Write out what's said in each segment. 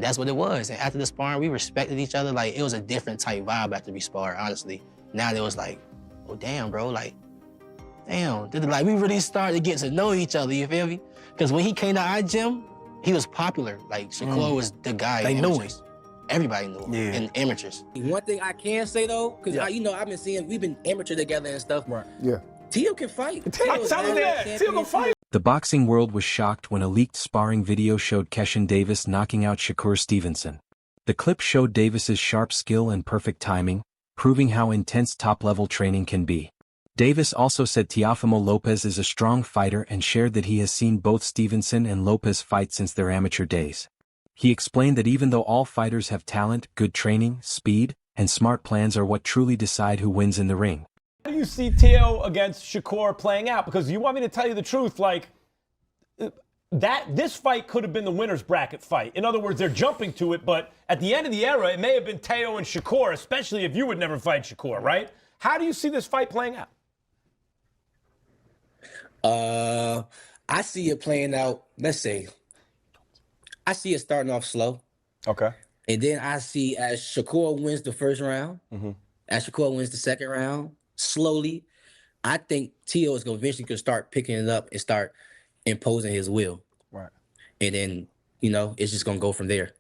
that's what it was. And after the sparring, we respected each other. Like, it was a different type vibe after we sparred, honestly. Now it was like, oh, damn, bro, like, damn. Like, we really started to get to know each other, you feel me? Because when he came to our gym, he was popular. Like, Shakur was the guy. They knew him. Everybody knew him in amateurs. One thing I can say, though, because, I've been seeing, we've been amateur together and stuff. Right. Yeah. Tio can fight. I'm telling you that. Tio can fight. The boxing world was shocked when a leaked sparring video showed Keyshawn Davis knocking out Shakur Stevenson. The clip showed Davis's sharp skill and perfect timing, proving how intense top-level training can be. Davis also said Teofimo Lopez is a strong fighter and shared that he has seen both Stevenson and Lopez fight since their amateur days. He explained that even though all fighters have talent, good training, speed, and smart plans are what truly decide who wins in the ring. How do you see Tio against Shakur playing out? Because you want me to tell you the truth, like, this fight could have been the winner's bracket fight. In other words, they're jumping to it, but at the end of the era, it may have been Teo and Shakur, especially if you would never fight Shakur, right? How do you see this fight playing out? I see it playing out, let's say, I see it starting off slow. Okay. And then I see as Shakur wins the first round, as Shakur wins the second round, slowly, I think Tio is going to eventually start picking it up and start imposing his will. Right. And then, it's just going to go from there.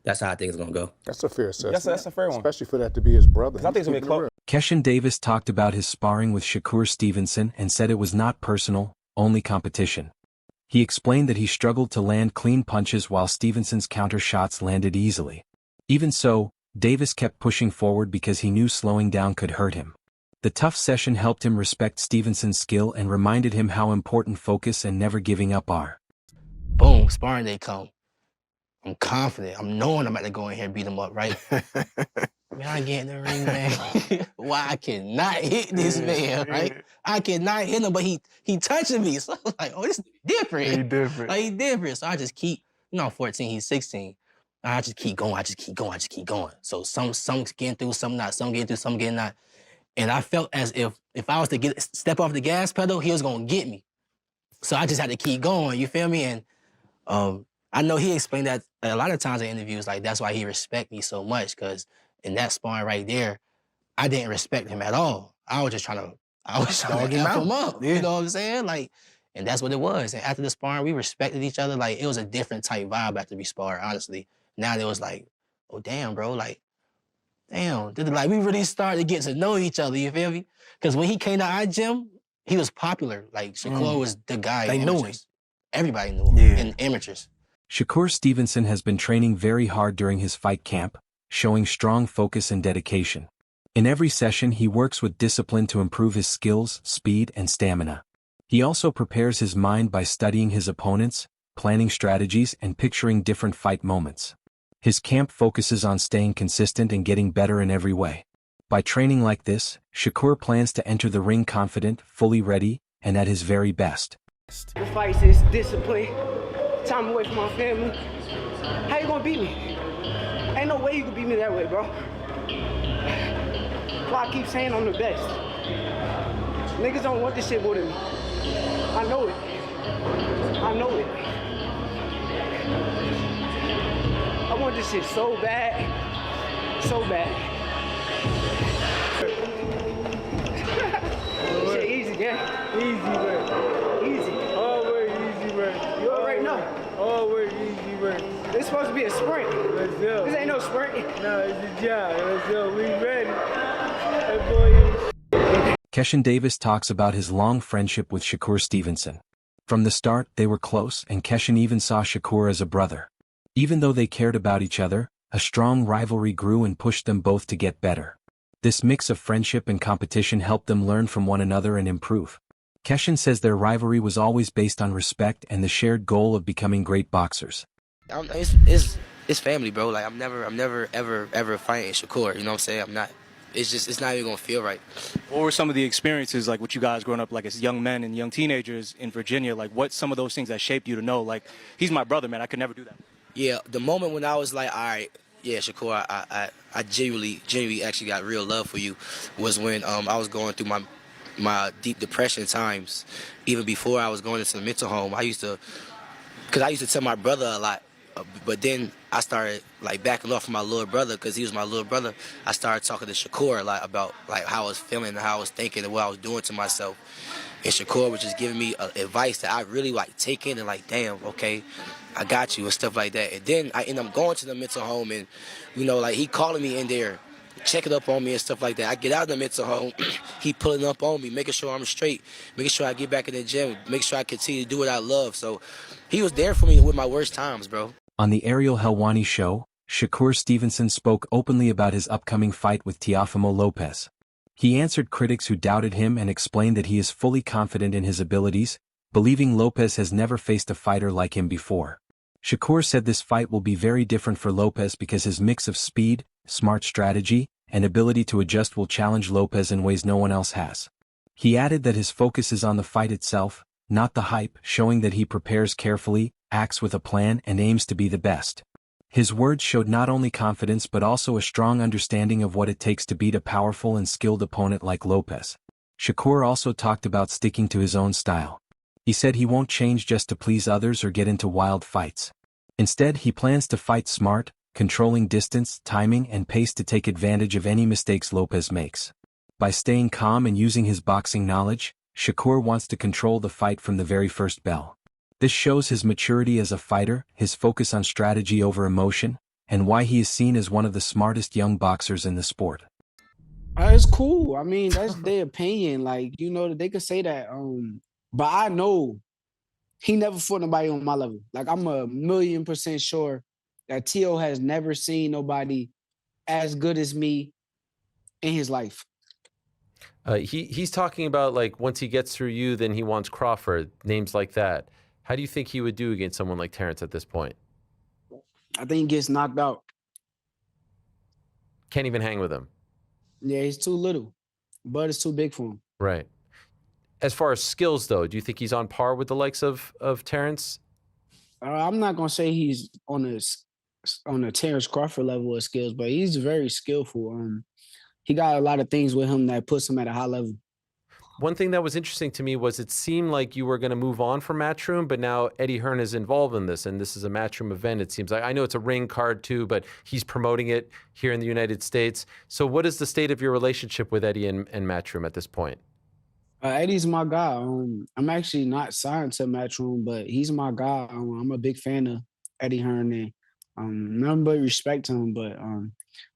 That's how I think it's going to go. That's a fair assessment. That's a fair one. Especially for that to be his brother. I think it's going to be close. Keyshawn Davis talked about his sparring with Shakur Stevenson and said it was not personal, only competition. He explained that he struggled to land clean punches while Stevenson's counter shots landed easily. Even so, Davis kept pushing forward because he knew slowing down could hurt him. The tough session helped him respect Stevenson's skill and reminded him how important focus and never giving up are. Boom, sparring day come. I'm confident. I'm knowing I'm about to go in here and beat him up, right? Man, I get in the ring, man. Why I cannot hit this man, right? I cannot hit him, but he touching me. So I was like, oh, this is different. He different. Like, he different. So I just keep, I'm 14, he's 16. I just keep going, I just keep going. So some getting through, some not, some getting through, some getting not. And I felt as if I was to step off the gas pedal, he was gonna get me. So I just had to keep going, you feel me? And I know he explained that a lot of times in interviews, like that's why he respect me so much, because in that sparring right there, I didn't respect him at all. I was just trying to F him up, you know what I'm saying? Like, and that's what it was. And after the sparring, we respected each other. Like, it was a different type vibe after we sparred, honestly. Now it was like, oh, damn, bro, like, damn. Like, we really started to get to know each other, you feel me? Because when he came to our gym, he was popular. Like, Shakur was the guy. They knew him. Everybody knew him in amateurs. Shakur Stevenson has been training very hard during his fight camp, showing strong focus and dedication. In every session, he works with discipline to improve his skills, speed, and stamina. He also prepares his mind by studying his opponents, planning strategies, and picturing different fight moments. His camp focuses on staying consistent and getting better in every way. By training like this, Shakur plans to enter the ring confident, fully ready, and at his very best. The fight is discipline, time away from my family. How you gonna beat me? Ain't no way you can beat me that way, bro. Why I keep saying I'm the best. Niggas don't want this shit more than me. I know it. I know it. I want this shit so bad. So bad. Shit easy, gang. Easy, man. Easy. Always easy, man. You already know. Always easy, man. This supposed to be a sprint. Let's go. This ain't no sprint. No, it's a job. Let's go. We ready. That boy is... Keyshawn Davis talks about his long friendship with Shakur Stevenson. From the start, they were close, and Keyshawn even saw Shakur as a brother. Even though they cared about each other, a strong rivalry grew and pushed them both to get better. This mix of friendship and competition helped them learn from one another and improve. Keyshawn says their rivalry was always based on respect and the shared goal of becoming great boxers. It's family, bro. Like, I'm never ever fighting Shakur. You know what I'm saying? I'm not. It's not even gonna feel right. What were some of the experiences, like, with you guys growing up, like, as young men and young teenagers in Virginia? Like, what's some of those things that shaped you to know, like, he's my brother, man, I could never do that? Yeah, the moment when I was like, all right, yeah, Shakur, I genuinely actually got real love for you was when I was going through my deep depression times. Even before I was going into the mental home, because I used to tell my brother a lot, But then I started like backing off from my little brother because he was my little brother. I started talking to Shakur like about like how I was feeling and how I was thinking and what I was doing to myself. And Shakur was just giving me advice that I really like take in and like, damn, okay, I got you and stuff like that. And then I end up going to the mental home and, you know, like he calling me in there, checking up on me and stuff like that. I get out of the mental home, he pulling up on me, making sure I'm straight, making sure I get back in the gym, making sure I continue to do what I love. So he was there for me with my worst times, bro. On the Ariel Helwani show, Shakur Stevenson spoke openly about his upcoming fight with Teofimo Lopez. He answered critics who doubted him and explained that he is fully confident in his abilities, believing Lopez has never faced a fighter like him before. Shakur said this fight will be very different for Lopez because his mix of speed, smart strategy, and ability to adjust will challenge Lopez in ways no one else has. He added that his focus is on the fight itself, not the hype, showing that he prepares carefully, acts with a plan, and aims to be the best. His words showed not only confidence but also a strong understanding of what it takes to beat a powerful and skilled opponent like Lopez. Shakur also talked about sticking to his own style. He said he won't change just to please others or get into wild fights. Instead, he plans to fight smart, controlling distance, timing, and pace to take advantage of any mistakes Lopez makes. By staying calm and using his boxing knowledge, Shakur wants to control the fight from the very first bell. This shows his maturity as a fighter, his focus on strategy over emotion, and why he is seen as one of the smartest young boxers in the sport. It's cool. I mean, that's their opinion. Like, you know, they could say that. But I know he never fought nobody on my level. Like, I'm 1,000,000% sure that Tio has never seen nobody as good as me in his life. He's talking about, like, once he gets through you, then he wants Crawford, names like that. How do you think he would do against someone like Terrence at this point? I think he gets knocked out. Can't even hang with him. Yeah, he's too little. Bud is too big for him. Right. As far as skills, though, do you think he's on par with the likes of Terrence? I'm not gonna say he's on a Terrence Crawford level of skills, but he's very skillful. He got a lot of things with him that puts him at a high level. One thing that was interesting to me was it seemed like you were going to move on from Matchroom, but now Eddie Hearn is involved in this, and this is a Matchroom event, it seems like. I know it's a ring card too, but he's promoting it here in the United States. So what is the state of your relationship with Eddie and Matchroom at this point? Eddie's my guy. I'm actually not signed to Matchroom, but he's my guy. I'm a big fan of Eddie Hearn, and nothing but respect to him, but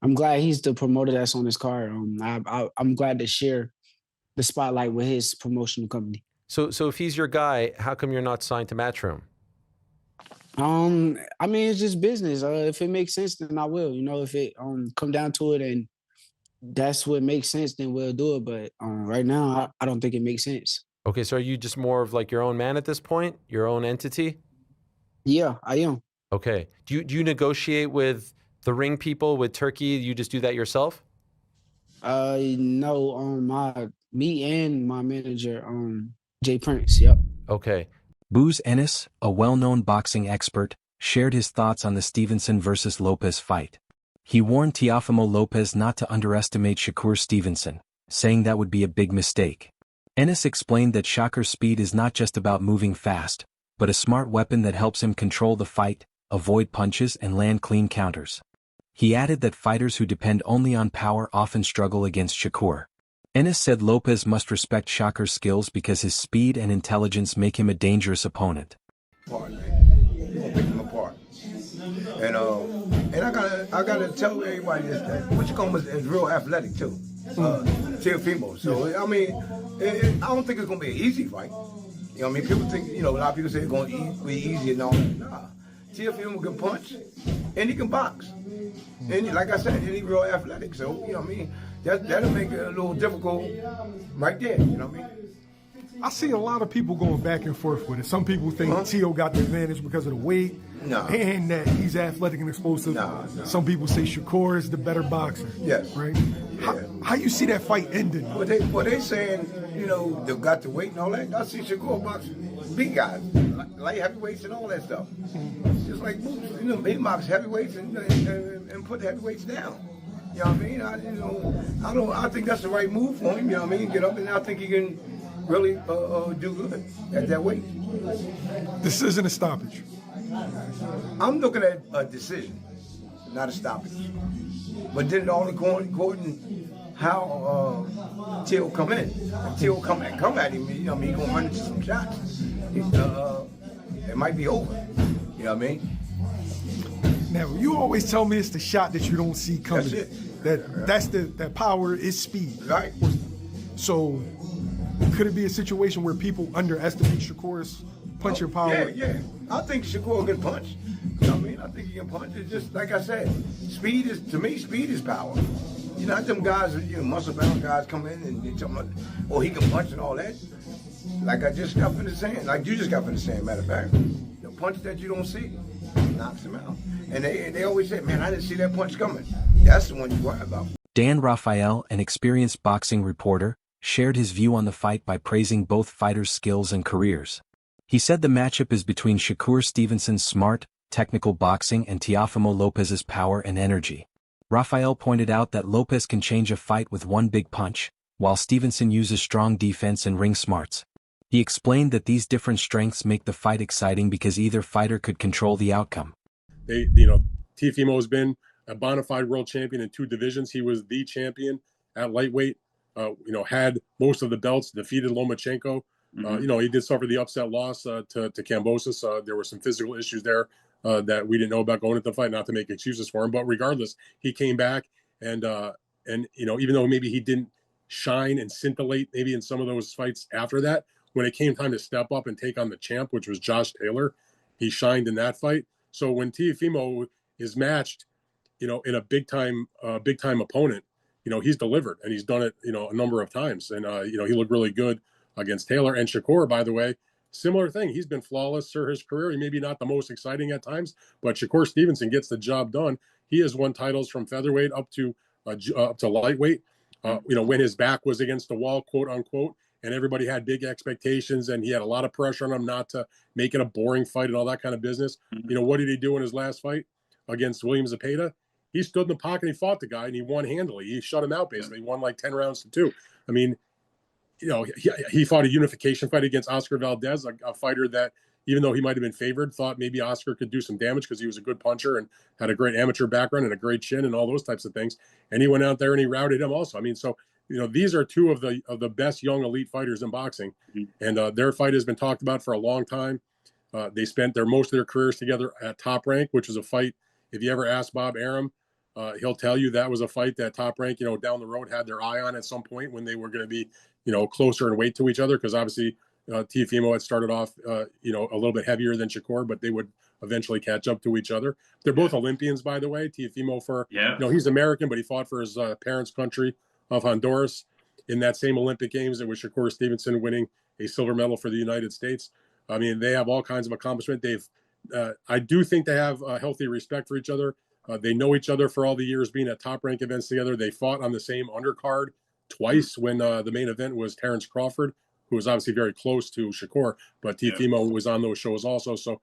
I'm glad he's the promoter that's on this card. I'm glad to share the spotlight with his promotional company. So if he's your guy, how come you're not signed to Matchroom? I mean, it's just business. If it makes sense, then I will. You know, if it come down to it and that's what makes sense, then we'll do it. But right now, I don't think it makes sense. Okay, so are you just more of like your own man at this point? Your own entity? Yeah, I am. Okay. Do you negotiate with the ring people, with Turkey? You just do that yourself? No, me and my manager, Jay Prince, yep. Okay. Booz Ennis, a well-known boxing expert, shared his thoughts on the Stevenson versus Lopez fight. He warned Teofimo Lopez not to underestimate Shakur Stevenson, saying that would be a big mistake. Ennis explained that Shakur's speed is not just about moving fast, but a smart weapon that helps him control the fight, avoid punches, and land clean counters. He added that fighters who depend only on power often struggle against Shakur. Ennis said Lopez must respect Shakur's skills because his speed and intelligence make him a dangerous opponent. Apart, man. You're gonna pick him apart. And I gotta tell everybody this, that Wichicombe is real athletic too. Teofimo. So I mean, I don't think it's gonna be an easy fight. You know what I mean? People think, a lot of people say it's gonna be easy and all that. Nah. Teofimo can punch and he can box. And like I said, he's real athletic. So, you know what I mean? That'll make it a little difficult right there, you know what I mean? I see a lot of people going back and forth with it. Some people think Tio got the advantage because of the weight and that he's athletic and explosive. Some people say Shakur is the better boxer. Yes. Right? How you see that fight ending? Well, they saying, they got the weight and all that. I see Shakur box big guys, light heavyweights and all that stuff. Just like Boots, he box heavyweights and put heavyweights down. You know what I mean? I think that's the right move for him. You know what I mean? Get up, and I think he can really do good at that weight. This isn't a stoppage. I'm looking at a decision, not a stoppage. But then it all according how Till come in. If Till come at him, you know what I mean, he's gonna run into some shots. It might be over. You know what I mean? Now, you always tell me it's the shot that you don't see coming. That's it. That power is speed. Right. So, could it be a situation where people underestimate Shakur's punching power? Yeah. I think Shakur can punch. You know what I mean? I think he can punch. It's just like I said, speed is power. You know, them guys, muscle-bound guys come in and they tell me, oh, he can punch and all that. Like I just got finished saying, like you just got finished saying, matter of fact, the punch that you don't see knocks him out. And they always say, man, I didn't see that punch coming. That's the one you worry about. Dan Rafael, an experienced boxing reporter, shared his view on the fight by praising both fighters' skills and careers. He said the matchup is between Shakur Stevenson's smart, technical boxing and Teofimo Lopez's power and energy. Rafael pointed out that Lopez can change a fight with one big punch, while Stevenson uses strong defense and ring smarts. He explained that these different strengths make the fight exciting because either fighter could control the outcome. Teofimo has been a bona fide world champion in 2 divisions. He was the champion at lightweight. Had most of the belts, defeated Lomachenko. He did suffer the upset loss to Kambosos. There were some physical issues there that we didn't know about going into the fight, not to make excuses for him. But regardless, he came back and even though maybe he didn't shine and scintillate maybe in some of those fights after that, when it came time to step up and take on the champ, which was Josh Taylor, he shined in that fight. So when Teofimo is matched, in a big time opponent, he's delivered and he's done it, a number of times. And, he looked really good against Taylor. And Shakur, by the way, similar thing. He's been flawless through his career. He may be not the most exciting at times, but Shakur Stevenson gets the job done. He has won titles from featherweight up to lightweight. When his back was against the wall, quote unquote, and everybody had big expectations and he had a lot of pressure on him not to make it a boring fight and all that kind of business. What did he do in his last fight against William Zepeda? He stood in the pocket and he fought the guy and he won handily. He shut him out basically. He won like 10 rounds to 2. I mean, he fought a unification fight against Oscar Valdez, a fighter that, even though he might have been favored, thought maybe Oscar could do some damage because he was a good puncher and had a great amateur background and a great chin and all those types of things. And he went out there and he routed him also. I mean, so, these are 2 of the best young elite fighters in boxing. And their fight has been talked about for a long time. They spent most of their careers together at Top Rank, which is a fight. If you ever ask Bob Arum, he'll tell you that was a fight that Top Rank, down the road had their eye on at some point when they were going to be, closer in weight to each other. Because obviously Teofimo had started off, a little bit heavier than Shakur, but they would eventually catch up to each other. They're both Olympians, by the way. Teofimo he's American, but he fought for his parents' country of Honduras in that same Olympic Games. It was Shakur Stevenson winning a silver medal for the United States. I mean, they have all kinds of accomplishment. I do think they have a healthy respect for each other. They know each other for all the years being at Top Rank events together. They fought on the same undercard twice when the main event was Terrence Crawford, who was obviously very close to Shakur, but Teofimo was on those shows also. So,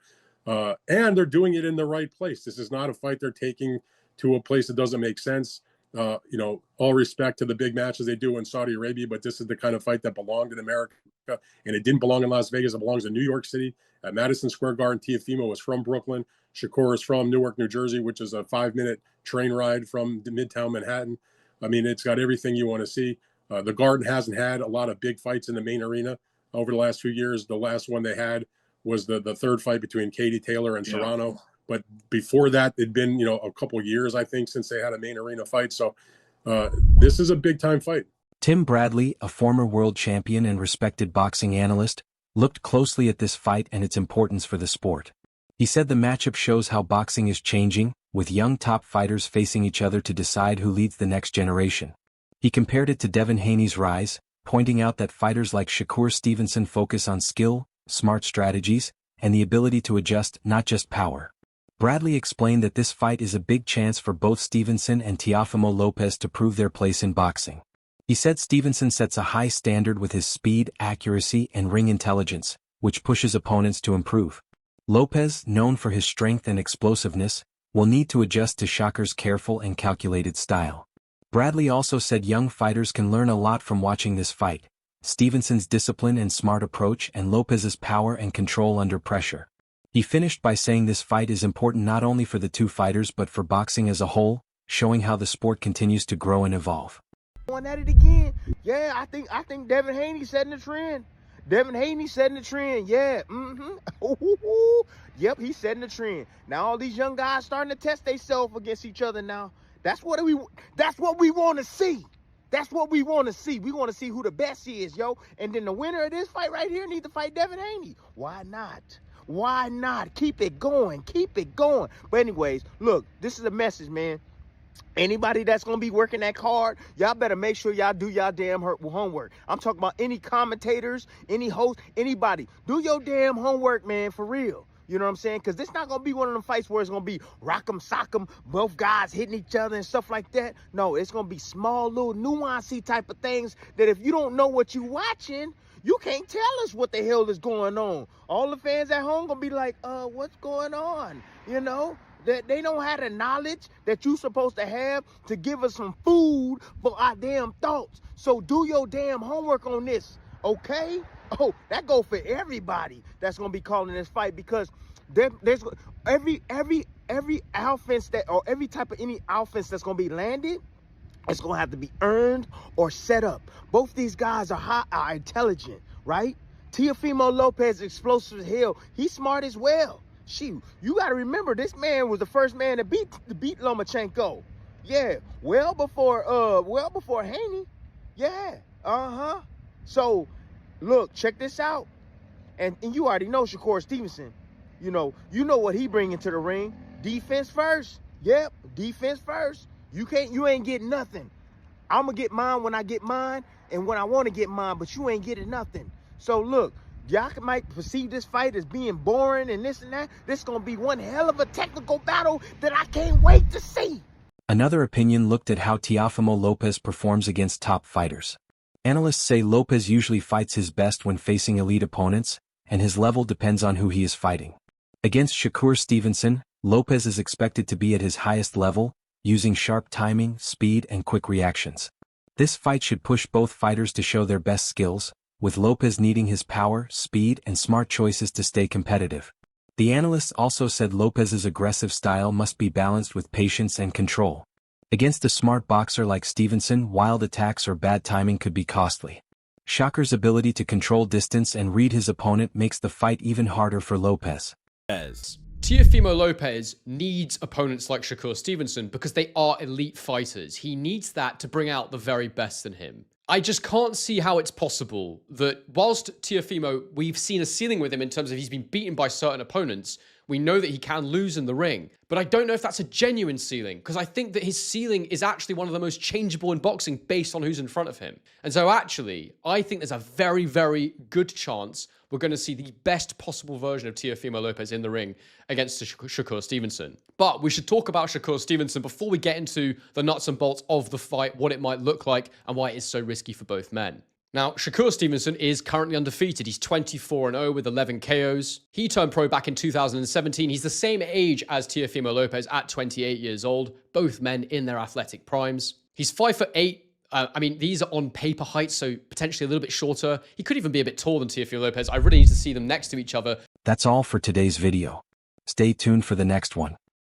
and they're doing it in the right place. This is not a fight they're taking to a place that doesn't make sense. All respect to the big matches they do in Saudi Arabia, but this is the kind of fight that belonged in America, and it didn't belong in Las Vegas. It belongs in New York City at Madison Square Garden. Teofimo is from Brooklyn. Shakur is from Newark, New Jersey, which is a 5-minute train ride from Midtown Manhattan. I mean, it's got everything you want to see. The Garden hasn't had a lot of big fights in the main arena over the last few years. The last one they had was the third fight between Katie Taylor and Serrano. But before that, it'd been, a couple of years, I think, since they had a main arena fight. So this is a big-time fight. Tim Bradley, a former world champion and respected boxing analyst, looked closely at this fight and its importance for the sport. He said the matchup shows how boxing is changing, with young top fighters facing each other to decide who leads the next generation. He compared it to Devin Haney's rise, pointing out that fighters like Shakur Stevenson focus on skill, smart strategies, and the ability to adjust, not just power. Bradley explained that this fight is a big chance for both Stevenson and Teofimo Lopez to prove their place in boxing. He said Stevenson sets a high standard with his speed, accuracy, and ring intelligence, which pushes opponents to improve. Lopez, known for his strength and explosiveness, will need to adjust to Shakur's careful and calculated style. Bradley also said young fighters can learn a lot from watching this fight: Stevenson's discipline and smart approach, and Lopez's power and control under pressure. He finished by saying this fight is important not only for the two fighters but for boxing as a whole, showing how the sport continues to grow and evolve. Going at it again. Yeah, I think Devin Haney setting the trend. Devin Haney setting the trend. Yeah. Yep, he's setting the trend. Now all these young guys starting to test themselves against each other now. That's what we want to see. That's what we want to see. We want to see who the best is, yo. And then the winner of this fight right here needs to fight Devin Haney. Why not? Why not? Keep it going. Keep it going. But anyways, look, this is a message, man. Anybody that's going to be working that card, y'all better make sure y'all do y'all damn homework. I'm talking about any commentators, any host, anybody. Do your damn homework, man, for real. You know what I'm saying? Because this not going to be one of them fights where it's going to be rock'em sock'em, both guys hitting each other and stuff like that. No, it's going to be small, little nuancey type of things that if you don't know what you're watching, you can't tell us what the hell is going on. All the fans at home going to be like, what's going on? You know? That they don't have the knowledge that you supposed to have to give us some food for our damn thoughts. So do your damn homework on this, okay? Oh, that go for everybody that's gonna be calling this fight, because there's every offense that, or every type of any offense that's gonna be landed, it's gonna have to be earned or set up. Both these guys are intelligent, right? Teofimo Lopez, explosive as hell. He's smart as well. Shoot, you got to remember, this man was the first man to beat Lomachenko. Yeah, well before Haney. Yeah, So, look, check this out. And you already know Shakur Stevenson. You know what he bringing to the ring. Defense first. Yep, defense first. You ain't getting nothing. I'm going to get mine when I get mine and when I want to get mine, but you ain't getting nothing. So, look. Y'all might perceive this fight as being boring and this and that. This is going to be one hell of a technical battle that I can't wait to see. Another opinion looked at how Teofimo Lopez performs against top fighters. Analysts say Lopez usually fights his best when facing elite opponents, and his level depends on who he is fighting. Against Shakur Stevenson, Lopez is expected to be at his highest level, using sharp timing, speed, and quick reactions. This fight should push both fighters to show their best skills, with Lopez needing his power, speed, and smart choices to stay competitive. The analysts also said Lopez's aggressive style must be balanced with patience and control. Against a smart boxer like Stevenson, wild attacks or bad timing could be costly. Shakur's ability to control distance and read his opponent makes the fight even harder for Lopez. Teofimo Lopez needs opponents like Shakur Stevenson because they are elite fighters. He needs that to bring out the very best in him. I just can't see how it's possible that whilst Teofimo, we've seen a ceiling with him in terms of he's been beaten by certain opponents, we know that he can lose in the ring. But I don't know if that's a genuine ceiling, because I think that his ceiling is actually one of the most changeable in boxing based on who's in front of him. And so actually, I think there's a very, very good chance we're going to see the best possible version of Teofimo Lopez in the ring against Shakur Stevenson. But we should talk about Shakur Stevenson before we get into the nuts and bolts of the fight, what it might look like, and why it is so risky for both men. Now, Shakur Stevenson is currently undefeated. He's 24-0 with 11 KOs. He turned pro back in 2017. He's the same age as Teofimo Lopez at 28 years old, both men in their athletic primes. He's 5'8". These are on paper heights, so potentially a little bit shorter. He could even be a bit taller than Teofimo Lopez. I really need to see them next to each other. That's all for today's video. Stay tuned for the next one.